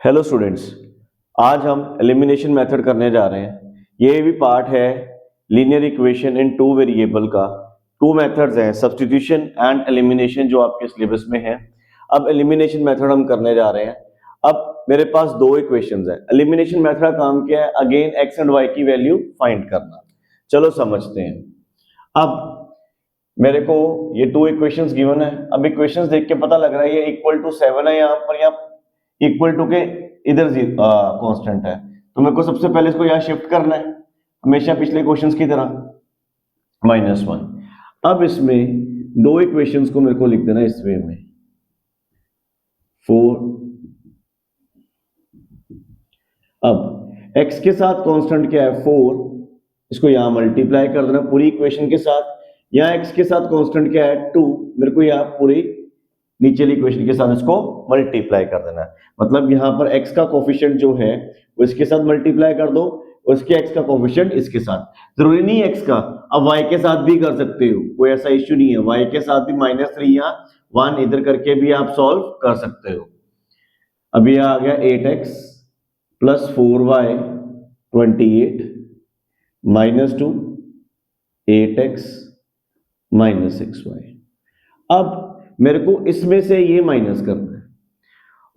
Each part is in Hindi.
हेलो स्टूडेंट्स, आज हम एलिमिनेशन मेथड करने जा रहे हैं। ये भी पार्ट है linear equation in two variable का। टू मेथड्स हैं, सब्स्टिट्यूशन एंड एलिमिनेशन, जो आपके सिलेबस में है। अब एलिमिनेशन मेथड हम करने जा रहे हैं। अब मेरे पास दो इक्वेशंस हैं। एलिमिनेशन मेथड का काम क्या है? अगेन एक्स एंड वाई की वैल्यू फाइंड करना। चलो समझते हैं। अब मेरे को ये टू इक्वेशंस गिवन है। अब इक्वेशंस देख के पता लग रहा है ये इक्वल टू 7 है यहाँ पर, या इक्वल टू के इधर कांस्टेंट है। तो मेरे को सबसे पहले इसको यहाँ शिफ्ट करना है, हमेशा पिछले क्वेश्चंस की तरह, -1। अब इसमें दो इक्वेशंस को मेरे को लिख देना इस वे में, 4। अब x के साथ कांस्टेंट क्या है? 4। इसको यहां मल्टीप्लाई कर देना पूरी इक्वेशन के साथ। यहाँ x के साथ कांस्टेंट क्या है? 2। मेरे को यहाँ पूरी नीचे इक्वेशन के साथ इसको मल्टीप्लाई कर देना है। मतलब यहाँ पर x का कोफिशिएंट जो है वो इसके साथ मल्टीप्लाई कर दो, उसके x का कोफिशिएंट इसके साथ। जरूरी नहीं x का, अब y के साथ भी कर सकते हो, कोई ऐसा इश्यू नहीं है। y के साथ भी -3 या 1 इधर करके भी आप सॉल्व कर सकते हो। अब ये आ गया 8x plus 4y 28 -2 8x -6y। अब मेरे को इसमें से ये माइनस करना है,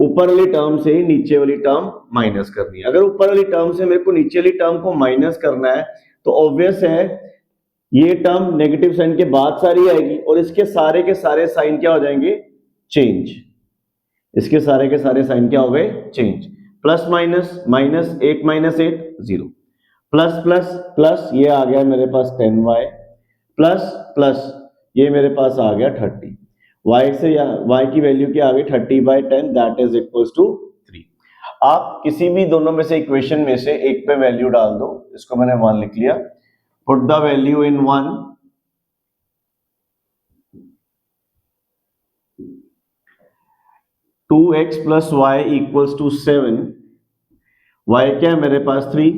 ऊपर वाली टर्म से नीचे वाली टर्म माइनस करनी है। अगर ऊपर वाली टर्म से मेरे को नीचे वाली टर्म को माइनस करना है तो ऑब्वियस है ये टर्म नेगेटिव साइन के बाद सारी आएगी, और इसके सारे के सारे साइन क्या हो जाएंगे? चेंज। इसके सारे के सारे साइन क्या हो गए? Change. Plus minus, -8 -8 0, plus plus plus, ये आ गया मेरे पास 10y, प्लस प्लस ये मेरे पास आ गया 30। y से y की वैल्यू क्या आ गई? 30/10, दैट इज इक्वल्स टू 3। आप किसी भी दोनों में से इक्वेशन में से एक पे वैल्यू डाल दो। इसको मैंने 1 लिख लिया। Put the value in 1। 2x plus Y equals to 7। y क्या है मेरे पास? 3।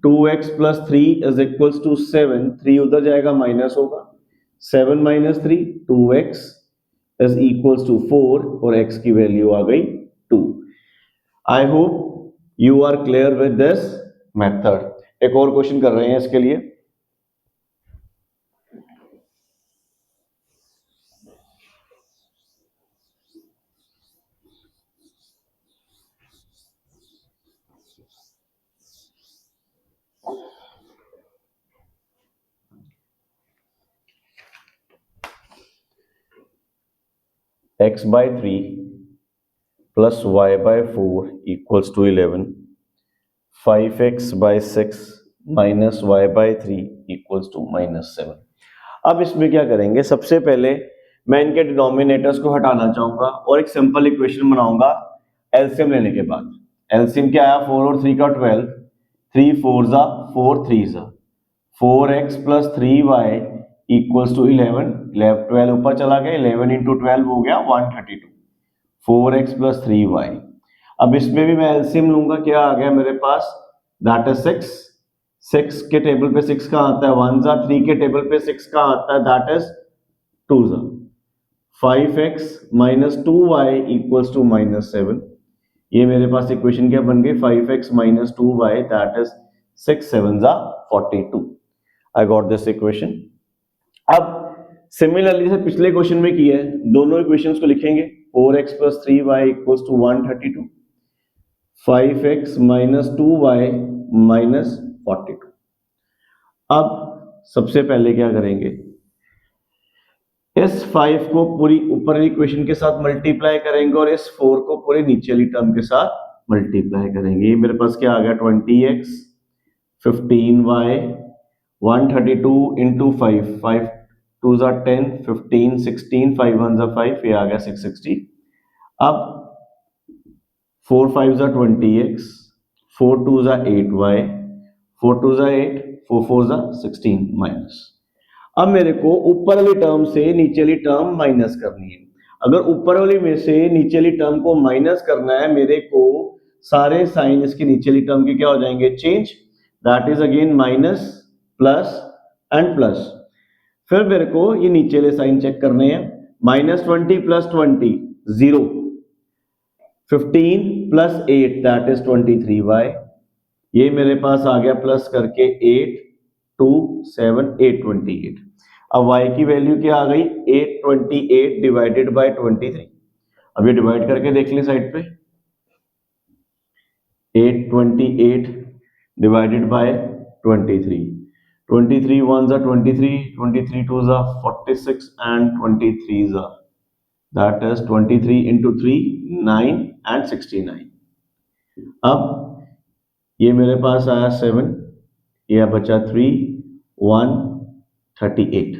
2x plus 3 is equals to 7। 3 उधर जाएगा, माइनस होगा। 7 - 3 2x इज इक्वल्स टू 4, और x की वैल्यू आ गई 2। I hope you are clear with this method. एक और क्वेश्चन कर रहे हैं इसके लिए। x/3 plus y/4 equals to 11. 5x/6 minus y/3 equals to -7। अब इसमें क्या करेंगे? सबसे पहले मैं इनके डिनोमिनेटर्स को हटाना चाहूंगा और एक सिंपल इक्वेशन बनाऊंगा एलसीएम लेने के बाद। एलसीएम क्या आया? 4 और 3 का 12, 3 4 ज़ा 4 3 ज़ा 4x plus 3y equals to 11। 12 ऊपर चला गया, 11 इंटू 12 हो गया 132। 4x plus 3y। अब इसमें भी मैं एलसीएम लूंगा। क्या आ गया मेरे पास? That is 6। 6 के टेबल पे 6 कहाँ आता है? 1 ज़ा। 3 के टेबल पे 6 कहाँ आता है? दैट इज 2 ज़ा। 5x minus 2y equals to -7। ये मेरे पास इक्वेशन क्या बन गई? 5x minus 2y, that is 6 7 ज़ा 42। I got this equation. अब सिमिलरली से पिछले क्वेश्चन में किया है, दोनों इक्वेशंस को लिखेंगे। 4x plus 3y equals to 132, 5x minus 2y minus 42। अब सबसे पहले क्या करेंगे? इस 5 को पूरी ऊपर वाली इक्वेशन के साथ मल्टीप्लाई करेंगे और इस 4 को पूरे नीचे वाली टर्म के साथ मल्टीप्लाई करेंगे। ये मेरे पास क्या आ गया? 20x 15y 132 इंटू 5, 5 2 ज़ा 10, 15 16, 5 1 ज़ा 5, ये आ गया 660। अब 4 5 ज़ा 20x, 4 2 ज़ा 8y, 4 2 ज़ा 8, 4 4 ज़ा 16 माइनस। अब मेरे को ऊपर वाली टर्म से नीचे वाली टर्म माइनस करनी है। अगर ऊपर वाली में से नीचे वाली टर्म को माइनस करना है, मेरे को सारे साइन इसके नीचे वाली टर्म के क्या हो जाएंगे? Change. That is again minus plus and plus. फिर मेरे को ये नीचे वाले साइन चेक करने हैं। -20 + 20 0। 15 प्लस 8 दैट इज 23y, ये मेरे पास आ गया प्लस करके 8 2 7 828। अब y की वैल्यू क्या आ गई 828 डिवाइडेड बाय 23। अब ये डिवाइड करके देख ले साइड पे, 828 divided by 23, 23 ones are 23, 23 twos are 46 and 23s are, that is 23 into 3 9 and 69। अब ये मेरे पास आया 7, यह बचा 3 1 38,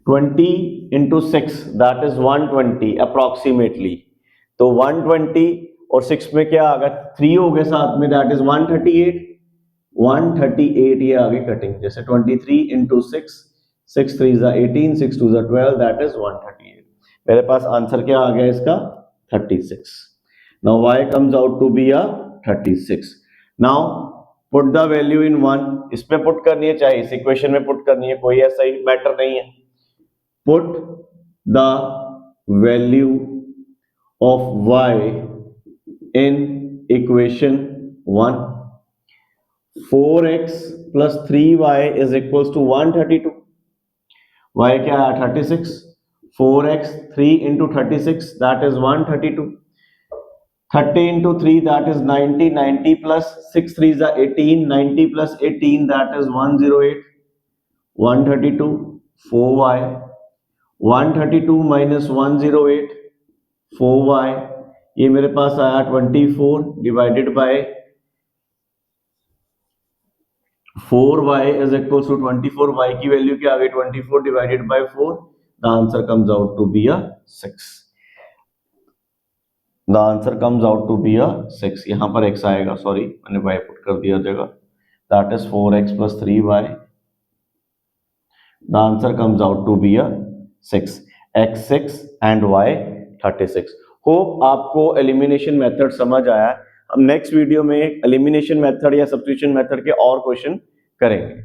20 into 6 that is 120 approximately। तो 120 और 6 में क्या आ गया 3 हो गए साथ में, that is 138, 138 ये आगे कटिंग, जैसे 23 into 6, 6 3s are 18, 6 2s are 12, that is 138। मेरे पास आंसर क्या आ गया इसका 36। Now y comes out to be a 36। Now put the value in 1, इसमें पुट करनी है चाहे इस इक्वेशन में पुट करनी है, कोई ऐसा ही मैटर नहीं है। Put the value of y in equation 1। 4x plus 3y is equals to 132। y क्या है 36, 4x 3 into 36 that is 132, 30 into 3 that is 90, 90 plus 6 3s are 18, 90 plus 18 that is 108, 132 4y, 132 minus 108 4y, ये मेरे पास आया 24 divided by 4y is equals to 24, y की वैल्यू क्या आ गई 24 divided by 4, the answer comes out to be a 6। the answer comes out to be a 6। यहां पर x आएगा, सॉरी मैंने y पुट कर दिया जगह, that is 4x plus 3y, the answer comes out to be a 6, x 6 and y 36। Hope आपको एलिमिनेशन मेथड समझ आया। हम नेक्स्ट वीडियो में एलिमिनेशन मेथड या सब्स्टिट्यूशन मेथड के और क्वेश्चन करेंगे।